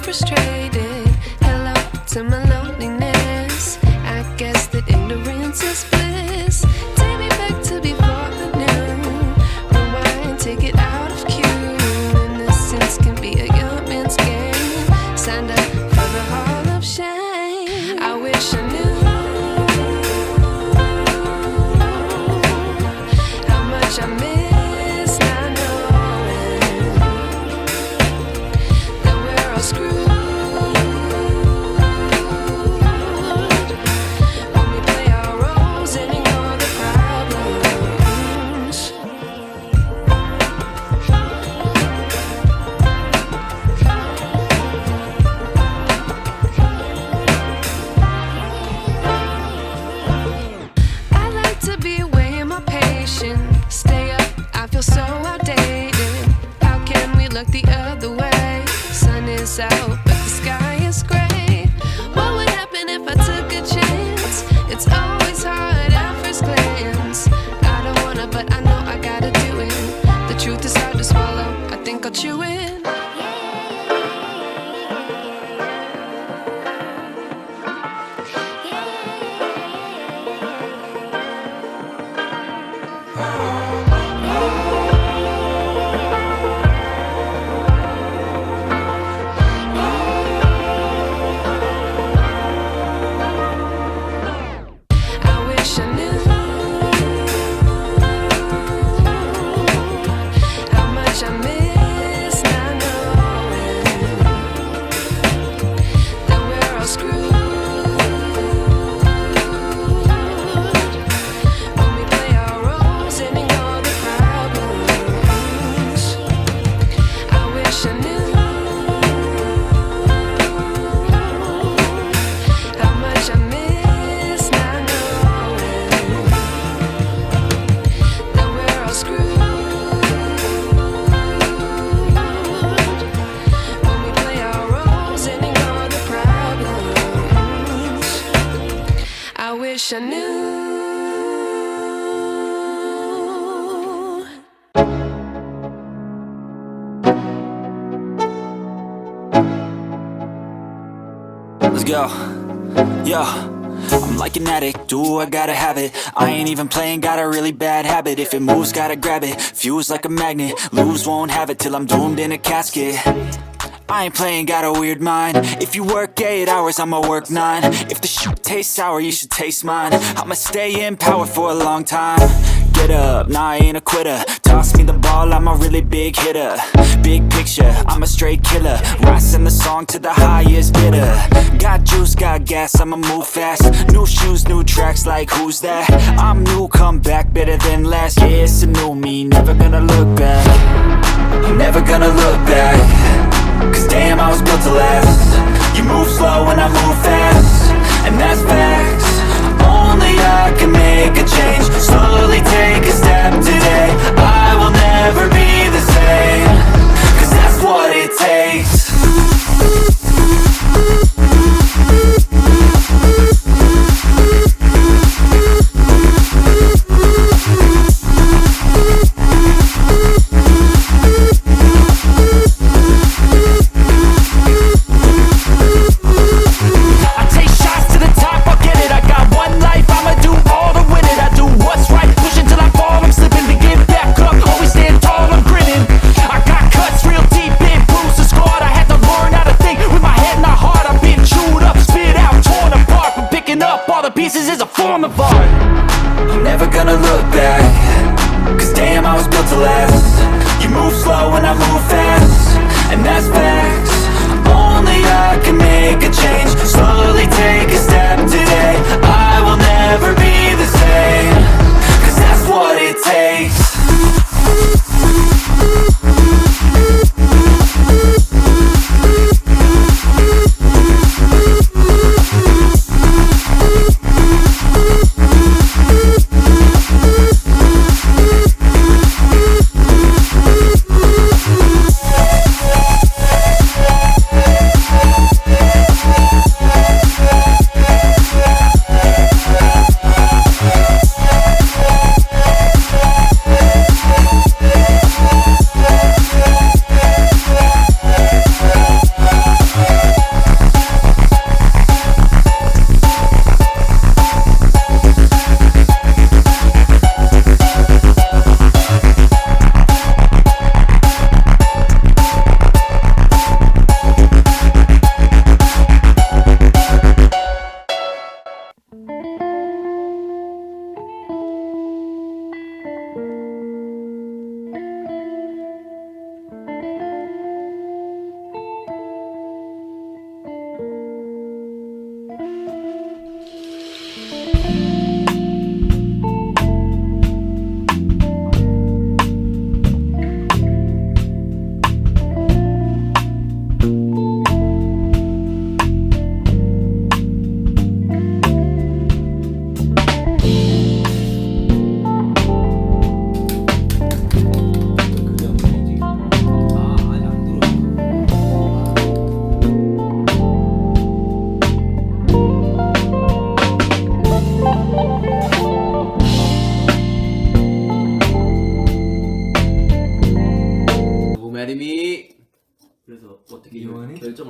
frustrated. Hello to my loneliness. I guess that ignorance is bliss. Take me back to before I knew. Rewind, take it out of cue. Innocence can be a young man's game. Signed up for the hall of shame. I wish I knew how much I miss not knowing that we're all screwed when we play our roles and ignore the problems. I like to be away in my patience. Stay up, I feel so outdated. How can we look the other way? Sun is out, but the sky is gray. What would happen if I took a chance? It's always hard at first glance. I don't wanna, but I know I gotta do it. The truth is hard to swallow, I think I'll chew it. I wish I knew how much I miss not knowing that we're all screwed when we play our roles and ignore the problems. I wish I knew how much I miss not knowing that we're all screwed when we play our roles and ignore the problems. I wish I knew. Let's go. Yo, I'm like an addict, do I gotta have it. I ain't even playing, got a really bad habit. If it moves, gotta grab it, fuse like a magnet. Lose, won't have it till I'm doomed in a casket. I ain't playing, got a weird mind. If you work 8 hours, I'ma work 9. If the shit tastes sour, you should taste mine. I'ma stay in power for a long time. Get up, nah, I ain't a quitter. Toss me the ball, I'm a really big hitter. Big picture, I'm a straight killer. Rising the song to the highest bidder. Got juice, got gas, I'ma move fast. New shoes, new tracks, like who's that? I'm new, come back, better than last. Yeah, it's a new me, never gonna look back. I'm never gonna look back. Cause damn, I was built to last. You move slow and I move fast, and that's facts. Only I can make a change. Slowly take a step today. I will never be the same. Cause that's what it takes. I take shots to the top, I'll get it. I got one life, I'ma do all to win it. I do what's right, push until I fall, I'm slipping. To get back up, always stand tall, I'm grinning. I got cuts real deep, been bruised and scarred. I had to learn how to think with my head not hard. I've been chewed up, spit out, torn apart. But picking up all the pieces is a form of art. I'm never gonna look back. Cause damn, I was built to last. You move slow and I move fast, and that's facts. Only I can make a change. Slowly take a step today. I will never be the same. Cause that's what it takes.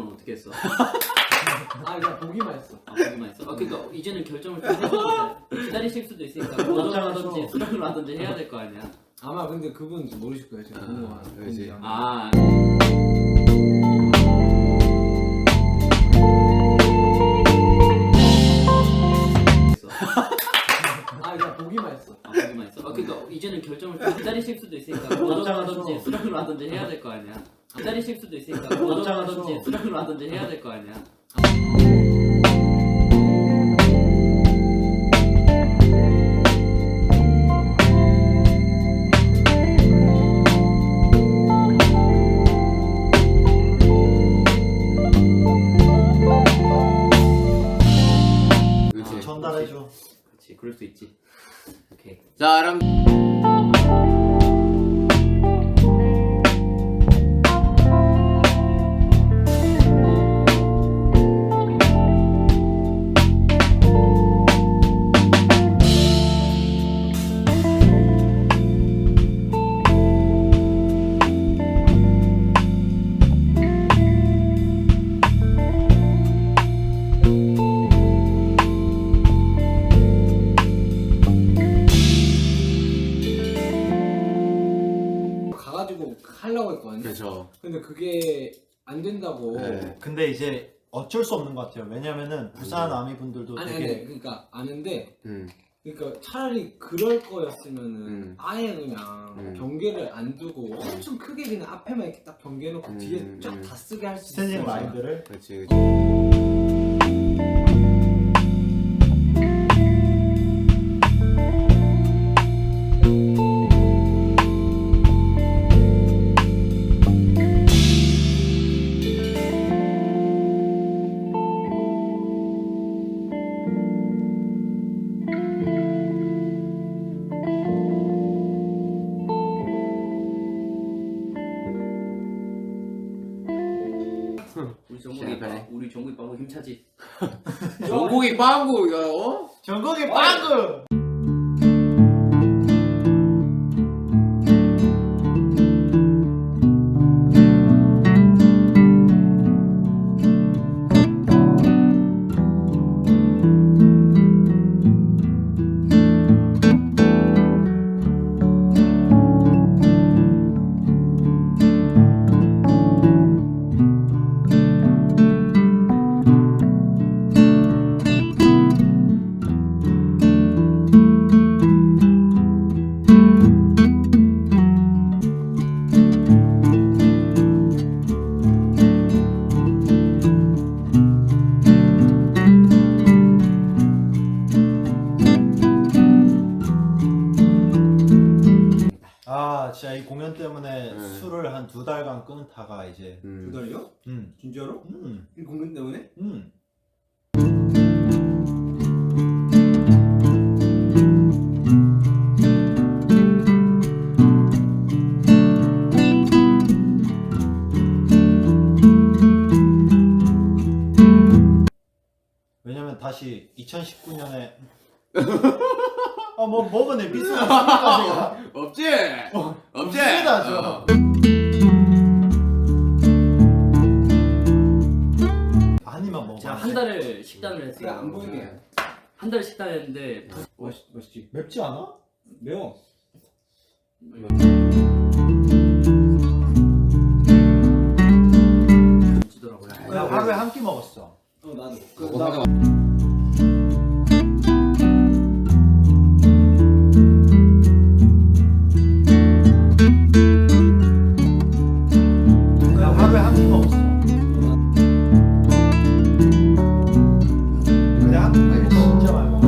너는 어떻게 했어? 나 보기만 했어. 보기만 했어? 그러니까 이제는 결정을 좀 해줘야 돼. 기다리실 수도 있으니까 고정하든지 수락을 하든지 해야 될 거 아니야. 아마 근데 그분 모르실 거예요. 제가 궁금한 그렇지. 건지. 나 보기만 했어. 보기만 했어? 그러니까 이제는 결정을 좀 기다리실 수도 있으니까 고정하든지 수락을 하든지 해야 될 거 아니야. 기다리실 수도 있으니까 고정하든지 수락을 하든지 해야 될 거 아니야. 전달해줘. 그렇지, 그럴 수 있지. 오케이. 자, 그럼 가가지고 하려고 했거든요. 그렇죠. 근데 그게 안 된다고. 네. 근데 이제 어쩔 수 없는 것 같아요. 왜냐면은 부산 아미 분들도 아니 되게 그러니까 아는데 음. 그러니까 차라리 그럴 거였으면은 아예 그냥 경계를 안 두고 엄청 크게 그냥 앞에만 이렇게 딱 경계해놓고 뒤에 쫙 다 쓰게 할 수 있어요. 스탠딩 라인들을 그렇지. 그렇지. 우리 정국이 빠고 힘차지. 전국이 빵구 이거 전국이 빵구. 진짜 이 공연 때문에 술을 한 2달간 끊다가 이제 2달이요? 진짜로? 이 공연 때문에? 왜냐면 다시 2019년에 뭐 먹으네 비슷하니까 없지? 없지? 비슷하죠. 아니면 먹어. 제가 한 달을 식단을 했어요. 그래 안 보이게. 한 달 식단했는데 멋있지. 맵지 않아? 매워. 지더라고요. 나 하루에 한 끼 먹었어. 나도. 나 하루에 한 끼 먹었어. 근데 한 끼 진짜 많이 먹었어.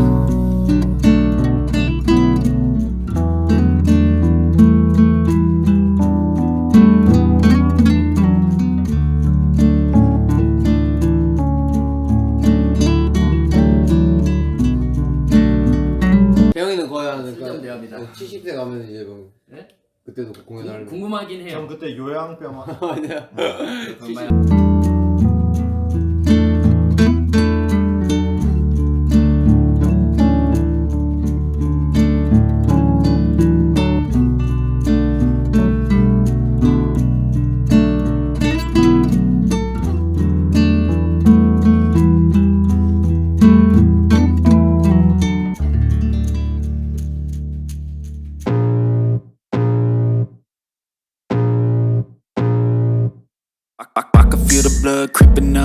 태영이는 거의 한 수정대합니다. 70세 가면 이제 뭐 네? 그때도 공연하는 궁금하긴 해요. 전 그때 요양병원 아니야.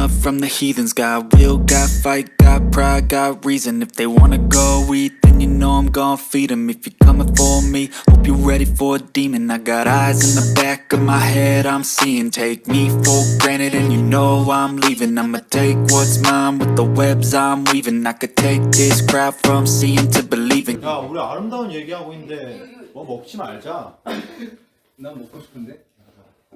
enough from the heathens. Got will, got fight, got pride, got reason. If they wanna go eat, then you know I'm gon' feed them. If you're coming for me, hope you're ready for a demon. I got eyes in the back of my head, I'm seeing. Take me for granted and you know I'm leaving. I'ma take what's mine with the webs I'm weaving. I could take this crowd from seeing to believing. 야 우리 아름다운 얘기하고 있는데 뭐 먹지 말자. 난 먹고 싶은데.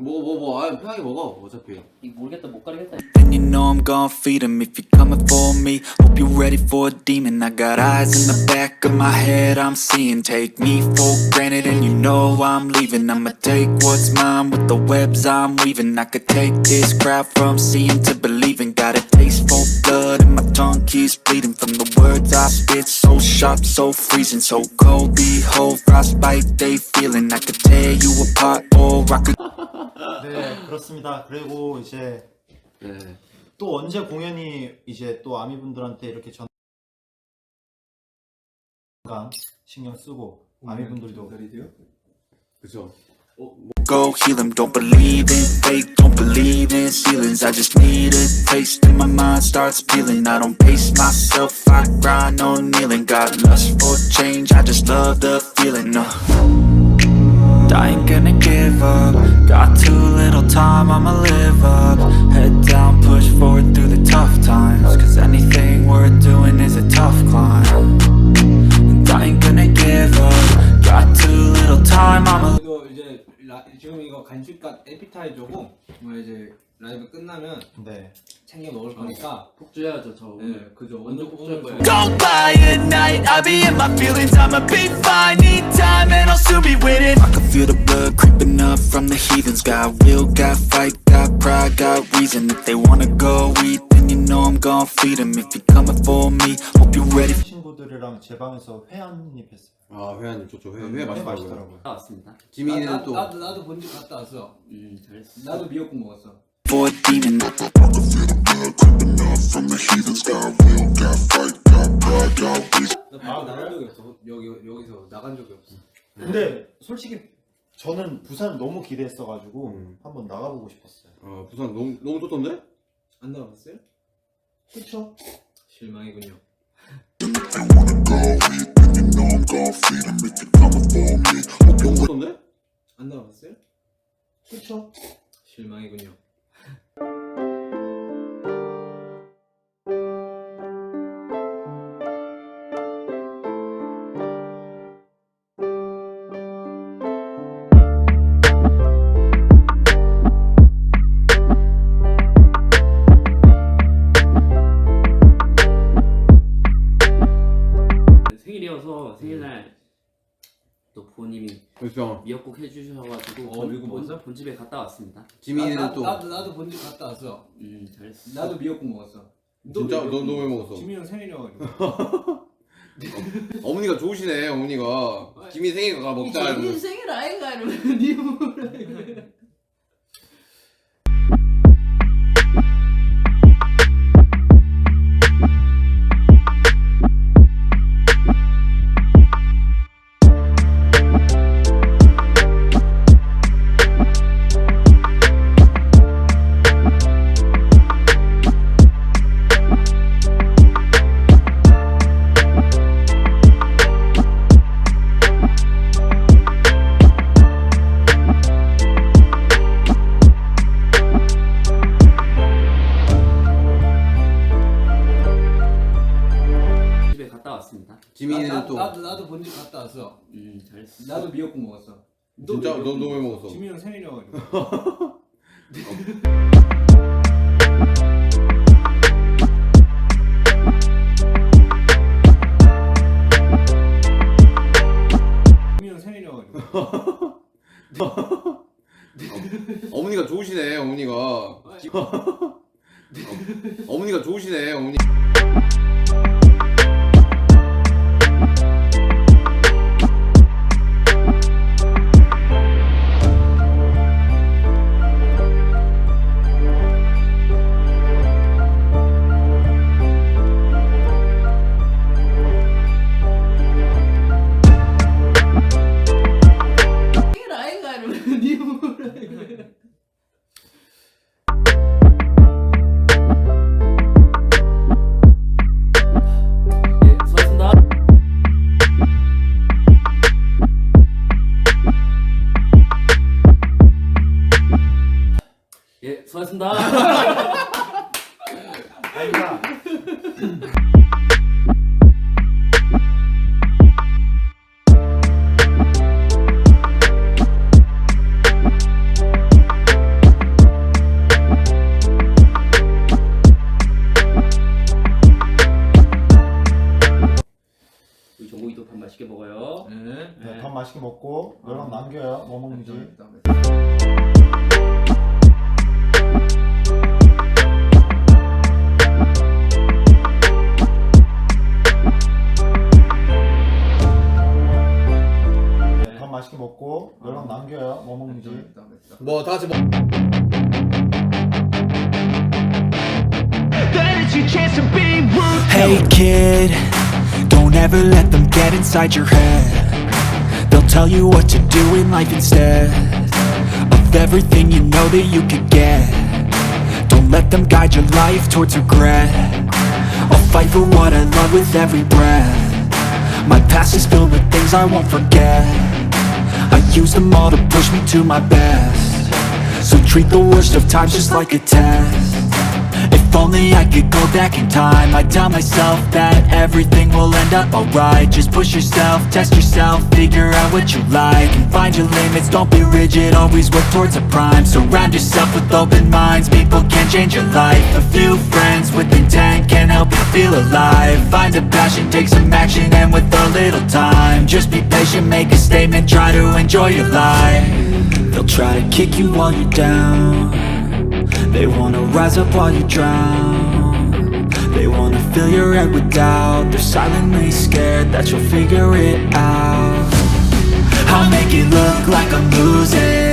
아 편하게 먹어 어차피. 이 모르겠다 못 가리겠다. Then you know I'm gon' feed them. If you're coming for me, hope you're ready for a demon. I got eyes in the back of my head, I'm seeing. Take me for granted and you know I'm leaving. I'ma take what's mine with the webs I'm weaving. I could take this crowd from seeing to believing. Got a taste for blood and my tongue keeps bleeding from the words I spit. So sharp, so freezing, so cold. Behold, frostbite they feeling. I could tear you apart or I could. 네 그렇습니다. 그리고 이제 네. 또 언제 공연이 이제 또 아미분들한테 이렇게 전간 신경 쓰고 아미분들도 그죠. Go heal them, don't believe in fake, don't believe in ceilings. I just need a taste and my mind starts peeling. I don't pace myself, I grind on kneeling. Got lust for change, I just love the feeling. I ain't gonna give up. Got too little time, I'ma live up. Head down, push forward through the tough times. Cause anything worth doing is a tough climb. And I ain't gonna give up. Got too little time, I'ma. 이거 이제 지금 이거 간식값 에피타이저고 뭐 이제 라이브 끝나면 네. 챙겨 먹을 거니까. 폭주해야죠 저 오늘. 네, 그죠. 완전 폭주할 거예요. Don't lie at night, I be in my feelings, I'ma be fine. Need time and I'll soon be winning. I can feel the blood creeping up from the heathens. Got will, got fight, got pride, got reason. If they wanna go eat, then you know I'm gon' feed them. If you're coming for me, hope you're ready. 친구들이랑 제 방에서 회 한 입 했어요. 아 회한님 좋죠. 회 회 맛있더라고요. 맛있더라고요. 나왔습니다. 지민이는 또 나도 본집 갔다 왔어. 잘했어. 나도 미역국 먹었어. For a demon. 나 밖에 나간 적이 없어. 여기서 나간 적이 없어. 근데 솔직히 저는 부산 너무 기대했어가지고 한번 나가보고 싶었어요. 부산 너무 좋던데? 안 나가봤어요? 그쵸? 실망이군요. 너무 좋던데? 안 나가봤어요? 그쵸? 실망이군요. 생일이어서 생일날 또 부모님이 그렇죠. 미역국 해주셔가지고 이거 먹었어? 본집에 갔다 왔습니다. 지민이는 또 나도 본집 갔다 왔어. 잘했어. 나도 미역국 먹었어. 진짜 너 왜 먹었어? 지민이 형 생일이어가지고. 어머니가 좋으시네 어머니가. 지민 생일 가 먹자. 이러면서. 생일 아이가 이러면 니 뭐라. 지민이는 또 나도 본집 갔다 왔어. 잘했어. 나도 미역국 먹었어. 진짜 너 왜 먹었어? 지민이 형 생일이어가지고. 지민이 형 생일이어가지고. 어머니가 좋으시네 어머니가. 어머니가 좋으시네 어머니. 생일 아이가 이러면 니 뭐라. 맛있게 먹어요. 네. 네, 밥 맛있게 먹고 연락 남겨요. 뭐 먹는지. 네, 밥 맛있게 먹고 연락 남겨요. 뭐 먹는지. 뭐 다 같이 먹. Hey kid, don't ever let them get inside your head. They'll tell you what to do in life instead of everything you know that you could get. Don't let them guide your life towards regret. I'll fight for what I love with every breath. My past is filled with things I won't forget. I use them all to push me to my best. So treat the worst of times just like a test. If only I could go back in time, I'd tell myself that everything will end up alright. Just push yourself, test yourself, figure out what you like, and find your limits, don't be rigid, always work towards a prime. Surround yourself with open minds, people can change your life. A few friends with intent can help you feel alive. Find a passion, take some action, and with a little time, just be patient, make a statement, try to enjoy your life. They'll try to kick you while you're down. They wanna rise up while you drown. They wanna fill your head with doubt. They're silently scared that you'll figure it out. I'll make it look like I'm losing,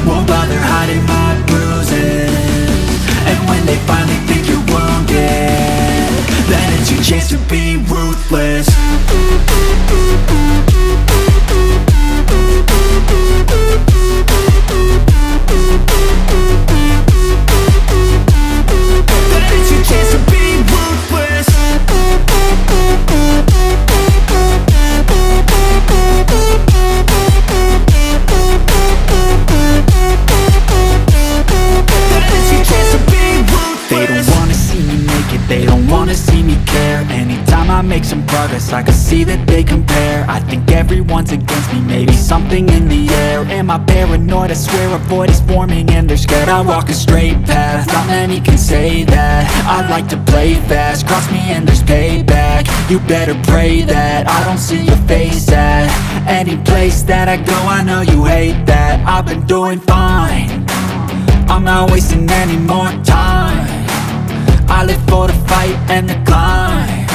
won't bother hiding my bruises. And when they finally think you're wounded, then it's your chance to be ruthless. They don't wanna see me care. Anytime I make some progress, I can see that they compare. I think everyone's against me, maybe something in the air. Am I paranoid? I swear a void is forming and they're scared. I walk a straight path, not many can say that. I like to play fast, cross me and there's payback. You better pray that I don't see your face at any place that I go. I know you hate that. I've been doing fine, I'm not wasting any more time. I live for the fight and the climb,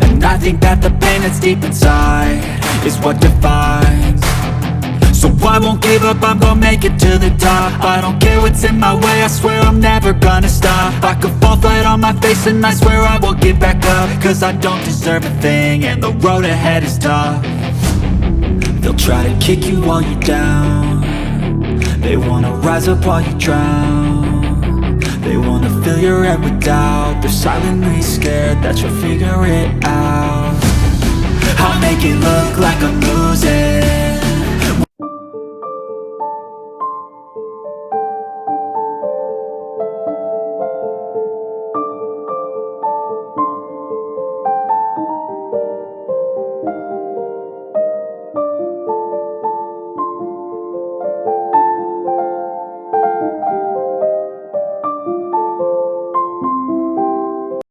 and I think that the pain that's deep inside is what defines. So I won't give up, I'm gonna make it to the top. I don't care what's in my way, I swear I'm never gonna stop. I could fall flat on my face and I swear I won't get back up, cause I don't deserve a thing and the road ahead is tough. They'll try to kick you while you're down. They wanna rise up while you drown. They wanna fill your head with doubt. They're silently scared that you'll figure it out. I'll make it look like I'm losing,